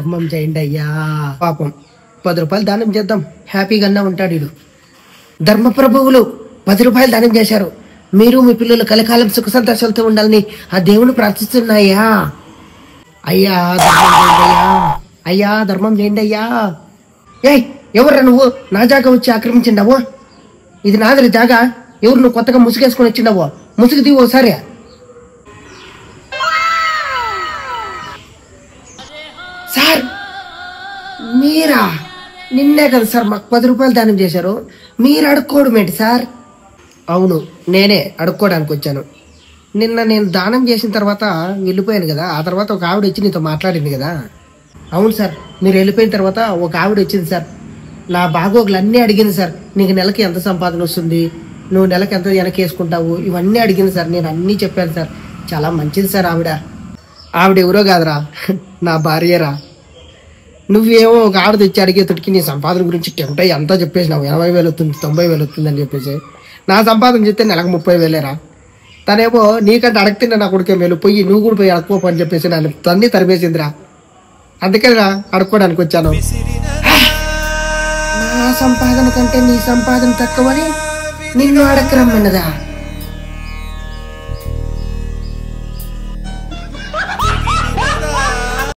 ధర్మం చేయండి అయ్యా. పాపం 10 రూపాయలు దానం చేద్దాం, హ్యాపీగా ఉంటాడు వీడు. ధర్మప్రభువులు 10 రూపాయలు దానం చేశారు. మీరు మీ పిల్లలు కలకాలం సుఖ సంతోషాలతో ఉండాలని ఆ దేవుని ప్రార్థిస్తున్నాయ్యా. అయ్యా ధర్మం చేయండి అయ్యా, అయ్యా ధర్మం చేయండి అయ్యా. ఏయ్ ఎవర్రా నువ్వు నా జాగా వచ్చి ఆక్రమించిండావు? ఇది నాదరి జాగా. ఎవరు నువ్వు కొత్తగా ముసుగేసుకొని వచ్చిండావు? ముసుగు దిగు ఒకసారి. సార్ మీరా? నిన్నే కదా సార్ మాకు 10 రూపాయలు దానం చేశారు, మీరు అడుక్కోవడం ఏంటి సార్? అవును నేనే అడుక్కోవడానికి వచ్చాను. నిన్న నేను దానం చేసిన తర్వాత వెళ్ళిపోయాను కదా, ఆ తర్వాత ఒక ఆవిడ వచ్చి నీతో మాట్లాడింది కదా. అవును సార్, మీరు వెళ్ళిపోయిన తర్వాత ఒక ఆవిడ వచ్చింది సార్. నా బాగోగులు అన్నీ అడిగింది సార్. నీకు నెలకి ఎంత సంపాదన వస్తుంది, నువ్వు నెలకి ఎంత వెనకేసుకుంటావు, ఇవన్నీ అడిగింది సార్. నేను అన్నీ చెప్పాను సార్. చాలా మంచిది సార్ ఆవిడ. ఆవిడ ఎవరో కాదురా, నా భార్యరా. నువ్వేమో ఒక ఆవిడ తెచ్చి అడిగేతుడికి నీ సంపాదన గురించి అంతా చెప్పేసినావు. 80,000 వస్తుంది, 90,000 వస్తుంది అని చెప్పేసి. నా సంపాదన చెప్తే నెలకు 30,000 తనేమో నీకంటే అడగతిన్నా నా కొడుకే మేలు, పోయి నువ్వు కూడా పోయి అడుక్కోపో అని చెప్పేసి నన్ను తన్ని తరిమేసిందిరా. అందుకే అడుక్కోవడానికి వచ్చాను. నా సంపాదన కంటే నీ సంపాదన తక్కువని నిన్ను అడగరమ్మన్నదా?